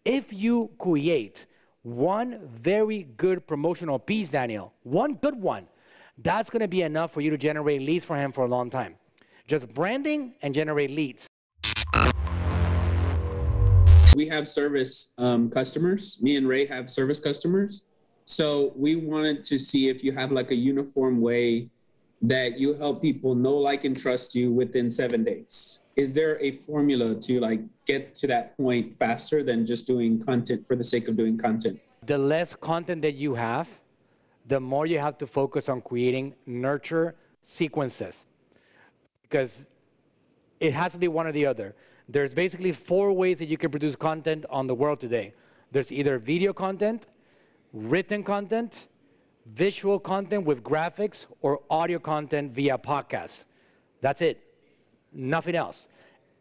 If you create one very good promotional piece, Daniel, one good one, that's going to be enough for you to generate leads for him for a long time. Just branding and generate leads. We have service customers. Me and Ray have service customers. So we wanted to see if you have like a uniform way that you help people know, like, and trust you within 7 days. Is there a formula to like get to that point faster than just doing content for the sake of doing content? The less content that you have, the more you have to focus on creating nurture sequences, because it has to be one or the other. There's basically 4 ways that you can produce content on the world today. There's either video content, written content, visual content with graphics, or audio content via podcasts. That's it. Nothing else.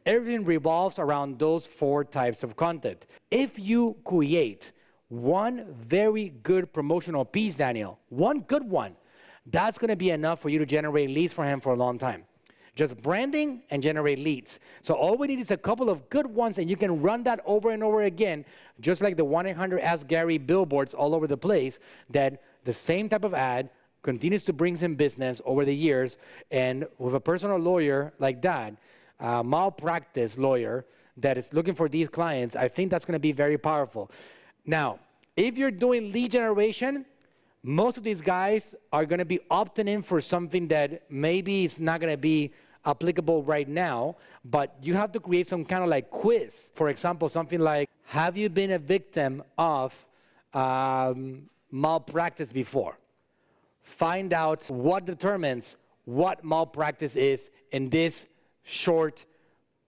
Everything revolves around those 4 types of content. If you create one very good promotional piece, Daniel, one good one, that's going to be enough for you to generate leads for him for a long time. Just branding and generate leads. So all we need is a couple of good ones, and you can run that over and over again, just like the 1-800-ASK-GARY billboards all over the place, that the same type of ad continues to bring him business over the years. And with a personal lawyer like that, malpractice lawyer that is looking for these clients, I think that's going to be very powerful. Now, if you're doing lead generation, most of these guys are going to be opting in for something that maybe is not going to be applicable right now, but you have to create some kind of like quiz. For example, something like, have you been a victim of malpractice before? Find out what determines what malpractice is in this short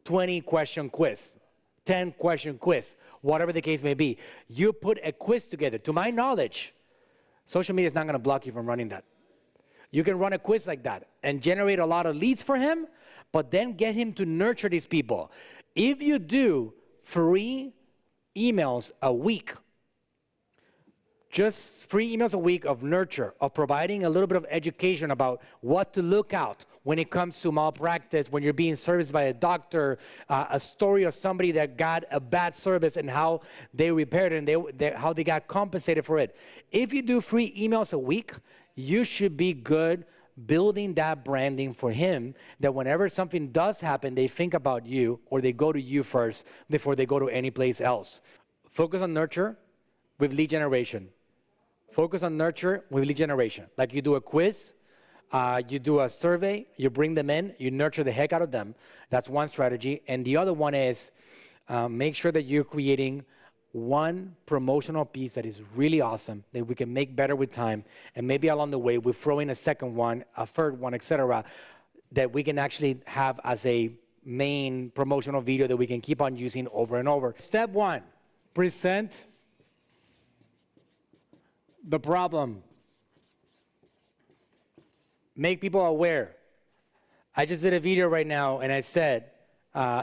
20-question quiz, 10-question quiz, whatever the case may be. You put a quiz together. To my knowledge, social media is not going to block you from running that. You can run a quiz like that and generate a lot of leads for him, but then get him to nurture these people. If you do 3 emails a week, just 3 emails a week of nurture, of providing a little bit of education about what to look out when it comes to malpractice, when you're being serviced by a doctor, a story of somebody that got a bad service and how they repaired it and how they got compensated for it. If you do 3 emails a week, you should be good building that branding for him, that whenever something does happen, they think about you, or they go to you first before they go to any place else. Focus on nurture with lead generation. Focus on nurture with lead generation. Like you do a quiz, you do a survey, you bring them in, you nurture the heck out of them. That's one strategy. And the other one is make sure that you're creating one promotional piece that is really awesome, that we can make better with time. And maybe along the way, we throw in a second one, a third one, etc., that we can actually have as a main promotional video that we can keep on using over and over. Step 1, present the problem. Make people aware. I just did a video right now, and I said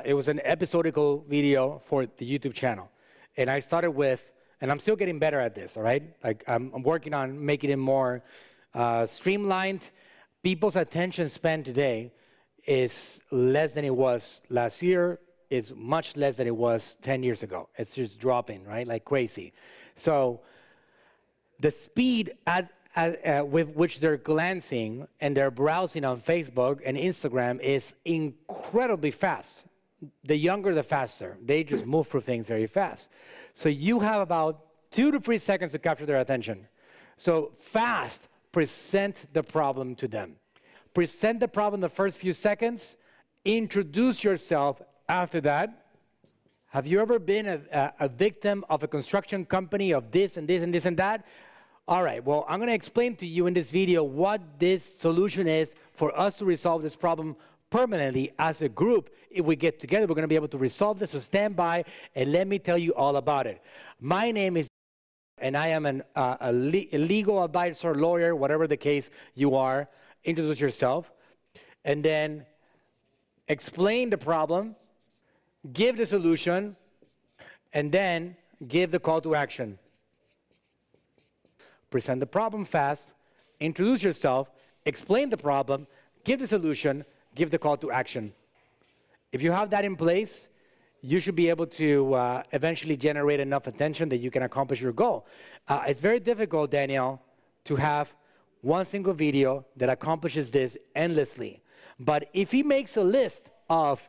it was an episodical video for the YouTube channel. And I started with, and I'm still getting better at this, all right? Like I'm working on making it more streamlined. People's attention span today is less than it was last year. It's much less than it was 10 years ago. It's just dropping, right? Like crazy. So the speed with which they're glancing and they're browsing on Facebook and Instagram is incredibly fast. The younger, the faster. They just move through things very fast. So you have about 2 to 3 seconds to capture their attention. So fast, present the problem to them. Present the problem the first few seconds. Introduce yourself after that. Have you ever been a victim of a construction company of this and this and this and that? All right, well, I'm going to explain to you in this video what this solution is for us to resolve this problem permanently as a group. If we get together, we're going to be able to resolve this. So stand by and let me tell you all about it. My name is, and I am a legal advisor, lawyer, whatever the case you are. Introduce yourself, and then explain the problem, give the solution, and then give the call to action. Present the problem fast, introduce yourself, explain the problem, give the solution, give the call to action. If you have that in place, you should be able to eventually generate enough attention that you can accomplish your goal. It's very difficult, Daniel, to have one single video that accomplishes this endlessly. But if he makes a list of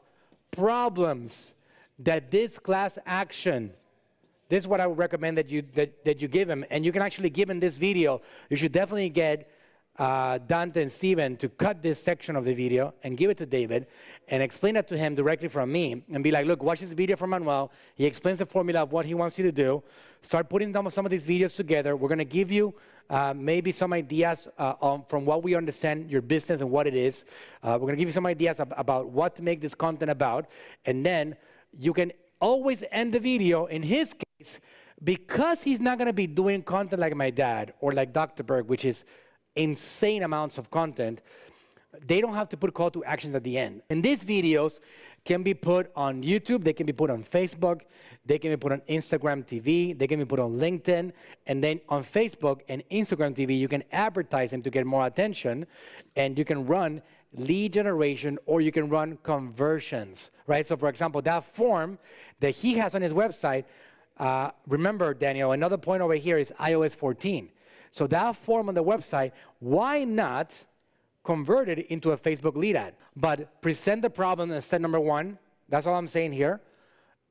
problems that this class action, this is what I would recommend that you give him, and you can actually give him this video. You should definitely get Dante and Steven to cut this section of the video and give it to David and explain it to him directly from me and be like, look, watch this video from Manuel. He explains the formula of what he wants you to do. Start putting some of these videos together. We're going to give you maybe some ideas from what we understand your business and what it is. We're going to give you some ideas about what to make this content about. And then you can always end the video, in his case, because he's not going to be doing content like my dad or like Dr. Berg, which is insane amounts of content. They don't have to put call to actions at the end. And these videos can be put on YouTube, they can be put on Facebook, they can be put on Instagram TV, they can be put on LinkedIn, and then on Facebook and Instagram TV, you can advertise them to get more attention, and you can run lead generation or you can run conversions, right? So for example, that form that he has on his website, remember, Daniel, another point over here is iOS 14. So that form on the website, why not convert it into a Facebook lead ad? But present the problem as step number one. That's all I'm saying here.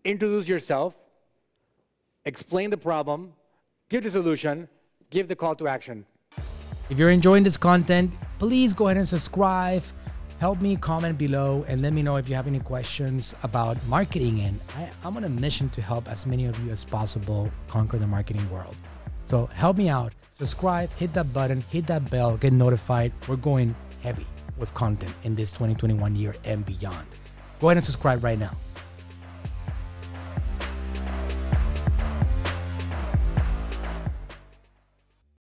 Introduce yourself, explain the problem, give the solution, give the call to action. If you're enjoying this content, please go ahead and subscribe. Help me comment below and let me know if you have any questions about marketing. And I'm on a mission to help as many of you as possible conquer the marketing world. So help me out. Subscribe, hit that button, hit that bell, get notified. We're going heavy with content in this 2021 year and beyond. Go ahead and subscribe right now.